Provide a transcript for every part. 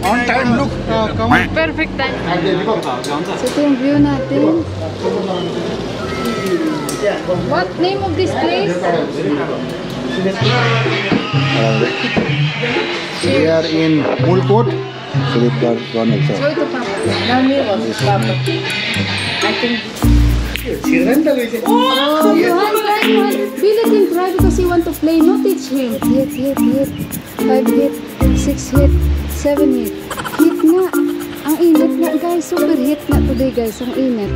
On time, look. Come on. Perfect time. So ito yung view natin. What name of this place? We are in Mulkot. So we got one also. So ito pa. Nami was papa. I think. Oh, Billy can try because he want to play. No, teach him. Hit. 5 hit, 6 hit, 7 hit. Hit nga. Ang init nga guys. Super hit na today guys. Ang init.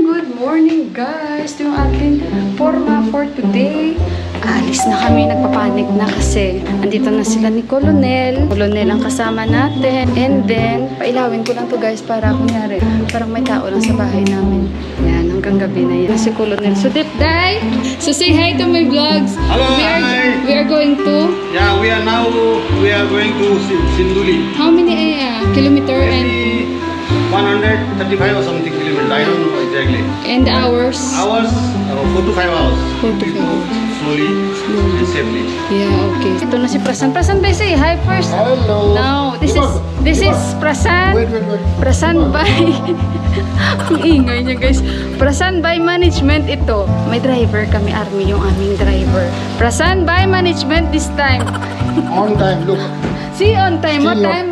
Good morning guys. Ito yung ating forma for today. Alis na kami, nagpapanik na kasi andito na sila ni Colonel. Colonel ang kasama natin. And then, pailawin ko lang to guys para kunyari, parang may tao lang sa bahay namin. Yan, hanggang gabi na yan. Si Colonel. So, Dip Day, so say hi to my vlogs. Hello, we are going to? Yeah, we are going to Sinduli. How many kilometer and 135 or something kilometers. I don't know exactly. and hours? Hours, 4 to 5 hours. 4 to 5 hours. Slowly and safely. Yeah, okay. Ito na si Prasan. Prasan ba say hi first? Hello. No, this is Prasan. Wait. Prasan by ang ingay niya guys. Prasan by management ito. May driver kami, Army yung aming driver. Prasan by management this time. On time, look. See, on time. What time?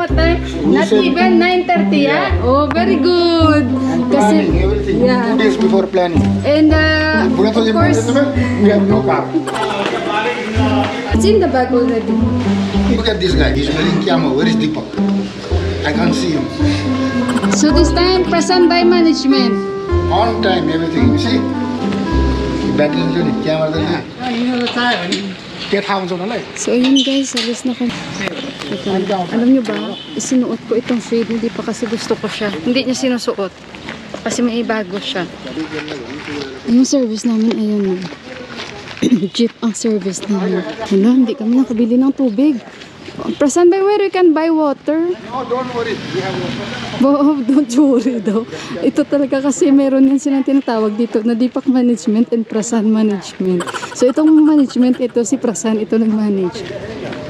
Not even 9:30, yeah? Oh, very good. Planning everything. yeah. 2 days before planning. And of course, We have no car. it's in the bag already. Look at this guy. He's wearing camo. Where is Deepak? I can't see him. So this time, Prasan by management. On time, everything. You see? Battery is camera. Get house on the light. So ayun guys, alis na kami. Ito, alam nyo ba, isinuot ko itong shade, hindi pa kasi gusto ko siya. Hindi niya sinusuot. Kasi may bago siya. Yung service namin, ayun na. Jeep ang service namin. Wala, hindi kami nakabili ng tubig. Prasan by where we can buy water? No, don't worry. We have Oh, don't worry daw. Ito talaga kasi meron yan silang tinatawag dito na Deepak Management and Prasan Management. So itong management, ito si Prasan, ito nag-manage.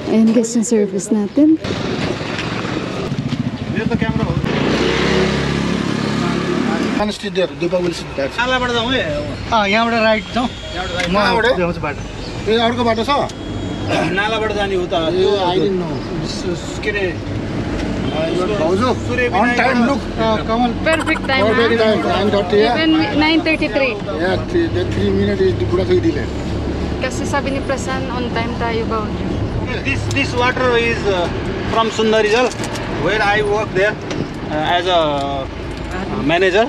Ayan guys yung service natin. Where's the camera? Can sit there. Deepak will sit there. यहाँ बाट राइट छ ए अर्को बाटो छ नालाबाट जाने उता I didn't know. के अरे On time, look. Come on. Perfect time, Perfect ha? time. 9:30. Even 9:33. Yeah, the 3 minutes is the delay. Kasi sabi ni Prasan, on time tayo ba? This water is from Sundarijal, where I work there as a manager,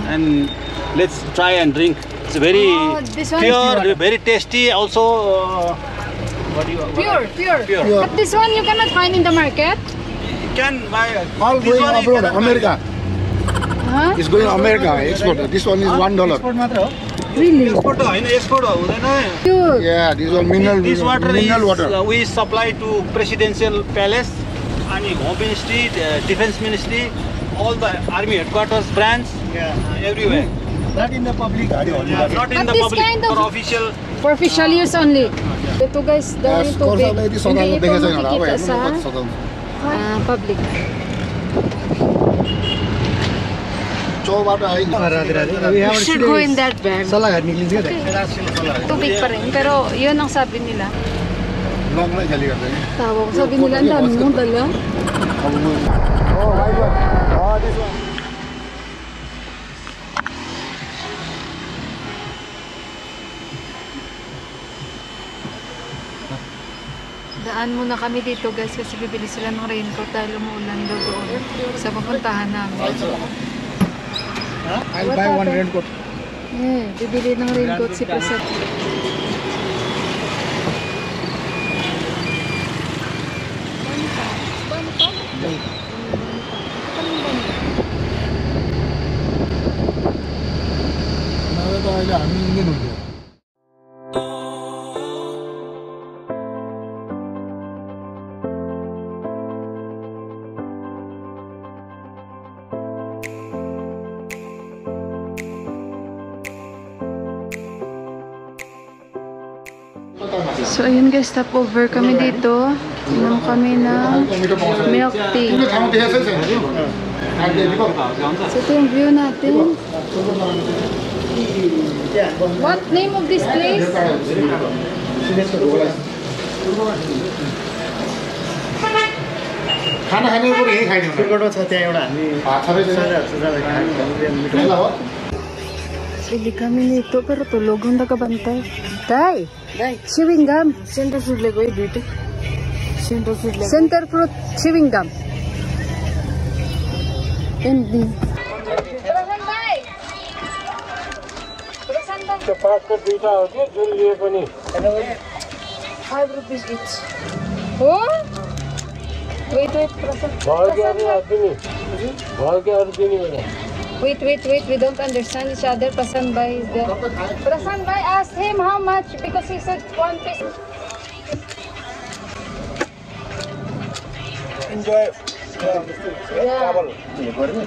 and let's try and drink. It's very Oh, this one is pure, very tasty. Also, what do you? Pure. But this one you cannot find in the market? You can buy. All This going one you abroad, cannot buy. America. Huh? It's going America, export. This one is $1. Really? Export हो, हैन export हो, हुँदैन? Pure. Yeah, this one mineral, This water mineral is water. we supply to Presidential Palace, and Home Ministry, Defense Ministry, all the Army headquarters, branch, everywhere. Not in the public. Not in But the this public kind of- for official. For official use only. Ito guys, daw yung tubig. Hindi ito makikita sa public. You should go in that bag. Okay. Tubig pa rin. Pero yun ang sabi nila. Tawa ko. Sabi nila, ang dami mong dala. Daan muna kami dito guys kasi bibili sila ng raincoat dahil umuulan daw doon sa papuntahan namin. I'll buy one raincoat. Bibili ng raincoat si Prasad. So ayun guys, stop over kami dito. Inom kami ng milk tea. So ito yung view natin. What name of this place? खाना खाने को यही खाइदिउँ टुकटो छ त्यहाँ एउटा हामी Bili kami nito pero tulog ang tagabantay. Day! Chewing gum. Centre fruit लिएको है दुईटै सेन्टर फ्रुट लिएको Center fruit chewing gum. And त्यो पाँचको दुईटा हो कि जुन लिए पनि 5 रुपिस इच oh? Wait. भयो कि अरू दिने भयो कि अरू दिने भने Wait. We don't understand each other. Prasan Bhai is there. Prasan Bhai asked him how much because he said 1 piece. Enjoy Yeah.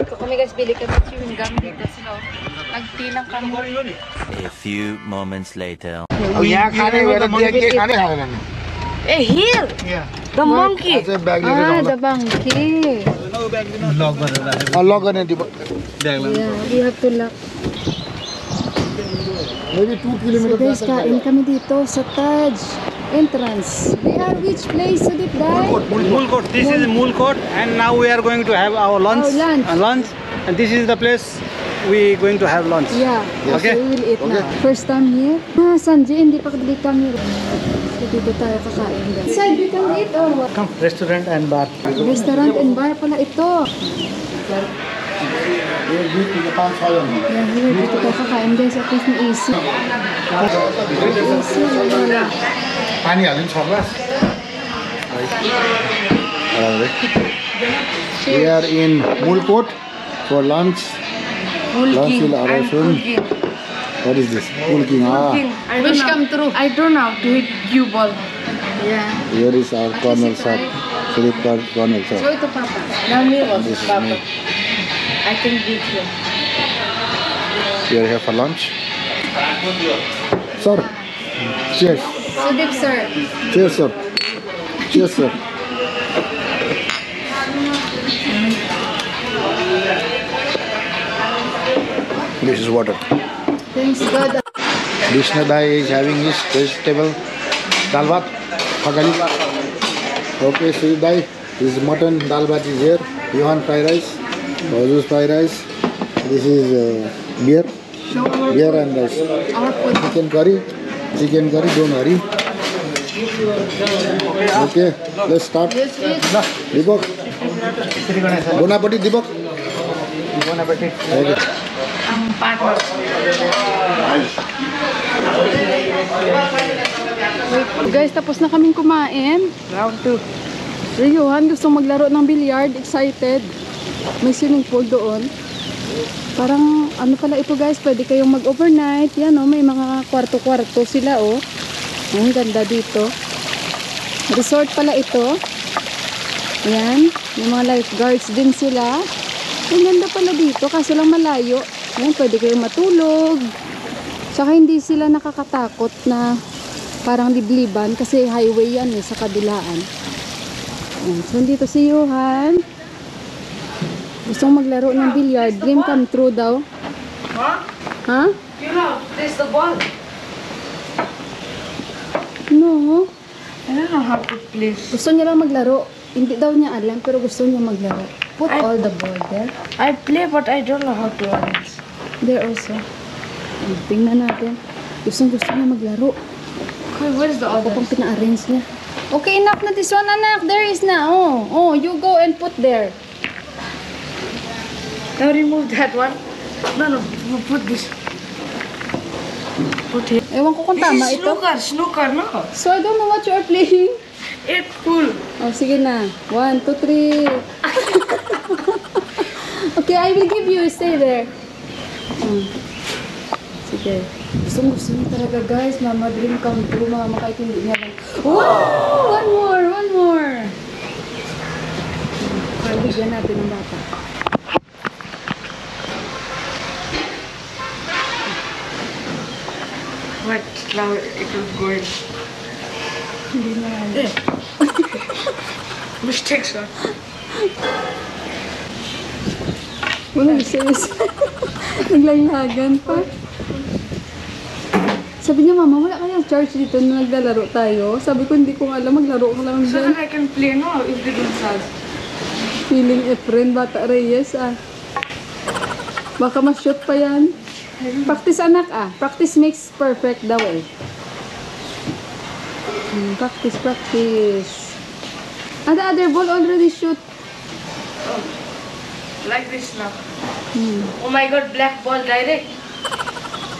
So kami guys, bili kami chewing gum dito sila. Nagtilang kami. A few moments later. अब यहाँ खाने भएर त्यहाँ के खाने खाँदैन ए here the monkey अझै ब्याग लिएर Ah, जाउँला the bangki. लक गर्ने दिप Yeah, we have to lock. Maybe 2 So kilometre guys, kain kami dito sa Taj entrance. We are which place, Sudip Dai? Mool Court. This is Mool Court, and now we are going to have our lunch. Our lunch. And this is the place we going to have lunch. Yeah. Okay. So we will eat now. First time here. Ah, Sanjay, hindi pa kadali kami. So dito tayo kakain guys. Inside we can eat or what? Come restaurant end bar Restaurant and bar pala ito. यो 5 6 जन Yeah, here dito tayo kakain guys. At least may AC. AC, wala. पानी हालिदिनु 6 glass We are in Mulkot for lunch. Lunch will arrive soon. What is this? Mulking. Wish come true. I don't know to hit cue ball. Yeah. Here is our corner shop. Philipkart corner shop. So ito papa. Now me was This is me. I can beat you. We are here for lunch. Sir. Cheers. Sudip sir. Cheers, sir. Cheers, sir. This is water. Thanks God. Vishnu Dai is having his vegetable dal bhat, pagali. Okay, Sri Dai, his mutton dal bhat is here. Johan fried rice, Baju's fried rice. This is beer and rice. Our food. Chicken curry, don't hurry. Okay, let's start. Deepak, bon appetit, Deepak. Bon appetit. Okay. I'm partner. Guys, tapos na kaming kumain. Round 2. Si Johan gusto maglaro ng billiard, excited. May swimming pool doon. Parang ano pala ito guys, pwede kayong mag-overnight. Yan oh, may mga kwarto-kwarto sila oh. Ang ganda dito. Resort pala ito. Yan, may mga lifeguards din sila. Ang ganda pala dito, kaso lang malayo. Yan, pwede kayong matulog. Tsaka hindi sila nakakatakot na parang libliban kasi highway yan eh, sa kabilaan. Yan. So, dito si Johan. Gustong maglaro ng billiard. Dream come true daw. Ha? You know, there's the ball. No. I don't know how to play. Gusto niya lang maglaro. Hindi daw niya alam, pero gusto niya maglaro. Put all the ball there. I play, but I don't know how to arrange. There also. Tingnan natin. Gusto niya maglaro. Okay, where's the Ako other? pang pina-arrange niya. Okay, enough na this one, anak. There is na. Oh, you go and put there. Now remove that one. No, put this. Put here. Ewan ko kung tama This is ito. snooker, no? So, I don't know what you are playing. It's cool. Oh, sige na. 1, 2, 3. Okay, I will give you. Stay there. Sige. Gusto niya talaga, guys. Mama dream come true. Mama kahit hindi niya lang. Oh! One more. Bigyan natin ng bata. What flower it was going? Hindi na. Mistake, sir. Walang sis. Naglaylagan pa. Sabi niya, mama, wala kayang charge dito na naglalaro tayo. Sabi ko, hindi ko alam, maglaro ko lang So dyan. that I can play, no? If they don't charge. Feeling Efren, Bata Reyes, ah. Baka ma-shoot pa yan. Practice, anak, ah. Practice makes perfect daw, eh. Practice, practice. And the other ball already shoot. Like this now. Oh my god, black ball direct.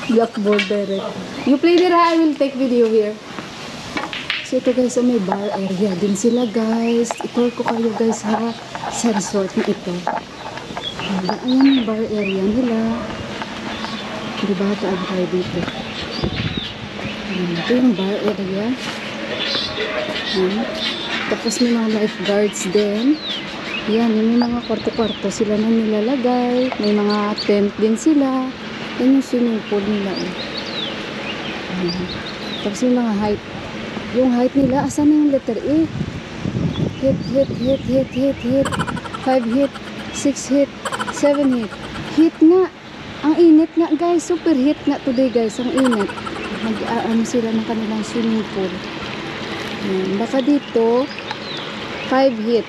Blackboard direct. You play there, ha? I will take video here. So ito guys, may bar area din sila guys. Itour ko kayo guys ha, sa resort na ito. Ayan yung bar area nila. Diba, taan tayo dito. Ayan, ito yung bar area. Ayan. Tapos may mga lifeguards din. Yan, may mga kwarto-kwarto sila na nilalagay. May mga tent din sila. Yan yung swimming pool nila eh. Tapos yung mga height. Yung height nila, asan na yung letter E? Hit, hit, hit, hit, hit, hit. 5 hit, 6 hit, 7 hit. Hit nga. Ang init nga guys. Super hit nga today guys. Ang init. Mag-aano sila ng kanilang swimming pool. Yan. Baka dito, 5 hit.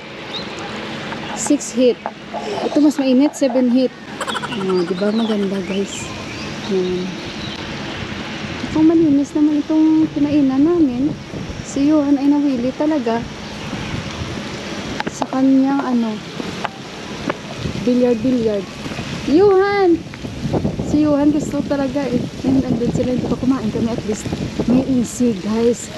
6 hit. Ito mas mainit, 7 hit. Diba maganda guys. Kung malinis naman itong pinainan namin, si Johan ay nawili talaga sa kanyang billiard. Johan! Si Johan gusto talaga eh. And andun sila, hindi pa kumain kami, at least may easy guys.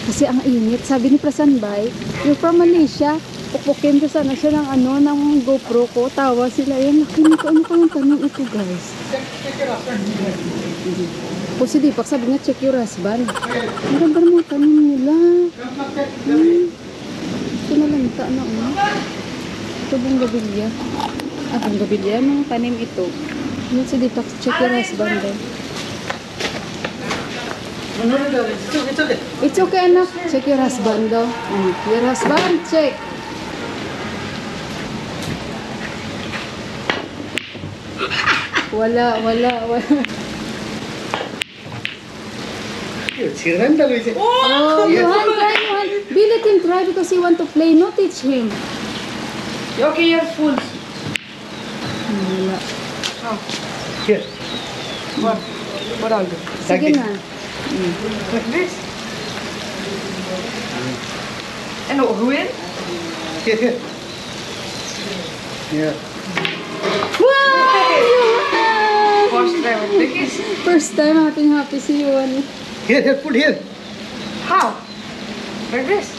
Kasi ang init. Sabi ni Prasanbay, you're from Malaysia, pupukin ko sana siya ng GoPro ko. Tawa sila. Yan, nakinig ko. Ano kayong tanong ito, guys? O si Deepak, sabi niya, check your husband. Ang ganda ng mga tanim nila. Ito na lang, taan na. Ito bonggabilya. Bonggabilya, ng tanim ito. Yan si Deepak, check your husband daw. It's okay, anak. Check your husband daw. Your husband, check. Wala. Oh, Johan. Be let him try because he want to play. No, teach him. Okay, you're full. Wala. Oh. Here. What I'll do? Sige na. Like this. And when? Here. Yeah. Wow! Johan! First time with the kiss. First time happy si Johan. Here, put here. How? Like this.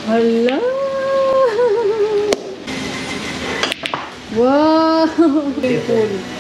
Hala! Wow! Beautiful.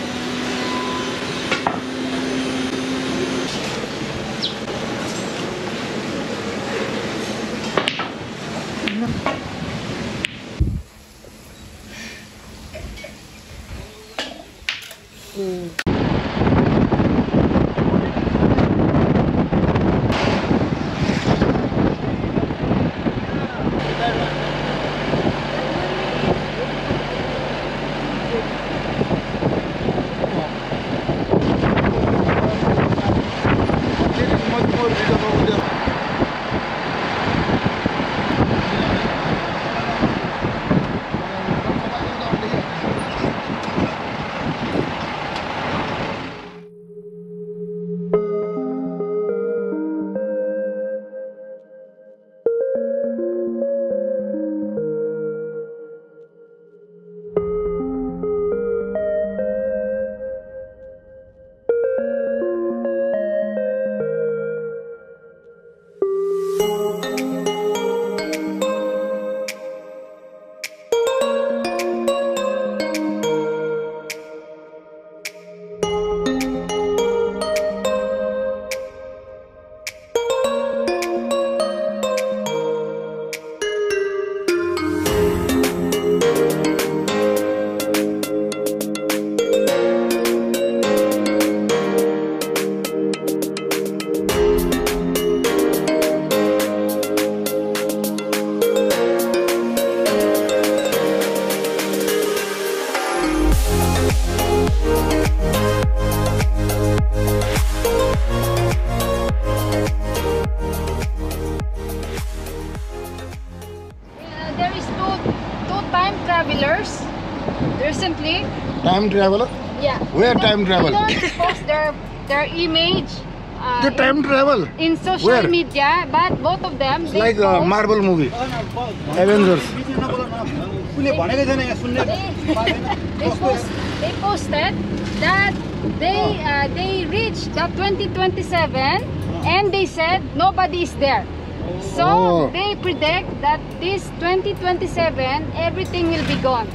there is two time travelers recently. Time traveler? Yeah. Where time travel? They don't post their image The time travel. in social Where? media, but both of them It's they like a post, Marvel movie. Avengers. they posted that they reached the 2027 and they said nobody is there. So Oh. they predict that this 2027 everything will be gone.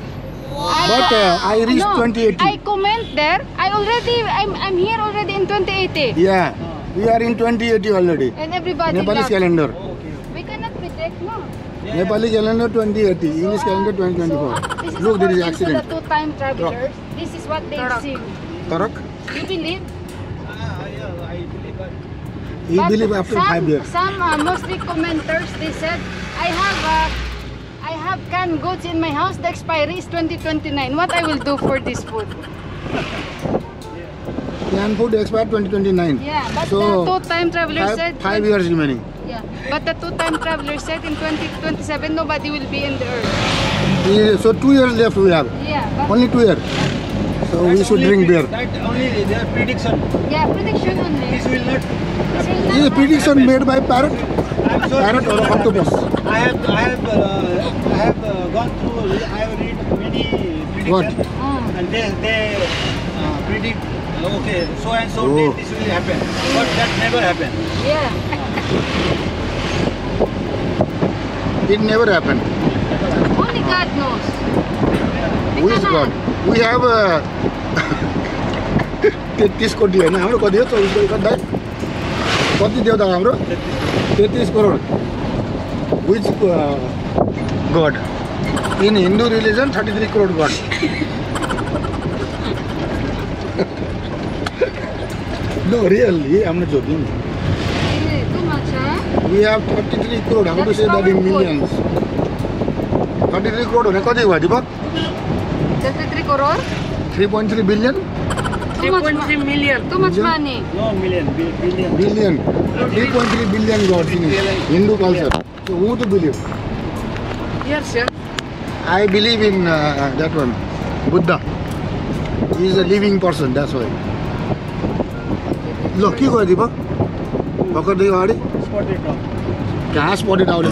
But I reached 2080. I comment there. I'm here already in 2080. Yeah, we are in 2080 already. And everybody Nepalese laughed. calendar. We cannot predict, no. Nepali calendar 2080. English calendar 2024. This is Look, there is according to accident. the two-time travelers. This is what they've seen. Tarak. You believe? He But believe after 5 years. Some mostly commenters, they said, I have canned goods in my house. The expiry is 2029. What I will do for this food? Can food expire 2029. Yeah, but So, the two-time traveler said. 5 years remaining. Yeah, but the two-time traveler said in 2027 nobody will be in the earth. So 2 years left we have. Yeah, but Only 2 years. So we should drink beer. That only their prediction. yeah, prediction only. This will not. This will Is a not prediction happen. made by parrot? I'm sure Parrot or octopus? I have gone through. I have read many predictions. What? And they predict. Okay, so and so Oh. date this will happen, but that never happened. Yeah. It never happened. Only God knows. Who is God? We have 33 कोटी होइन हाम्रो कति हो 24 कोटी कति कति देवता हो हाम्रो 33 crore which God? In Hindu religion 33 crore God. No, really, I'm not joking. Too much, huh? We have 33 crore. How to That's say that in powerful. millions? 33 crore भने कति भयो दिपक? 33 crore? 3.3 billion? 3.3 million. Too much money. No million, billion. Billion. 3.3 billion gods in Hindu culture. So who to believe? Yes, sir. I believe in that one, Buddha. He is a living person, that's why. Look, के गयो दिपक? भर्खर देखि अगाडि Spotted dog. कहाँ spotted out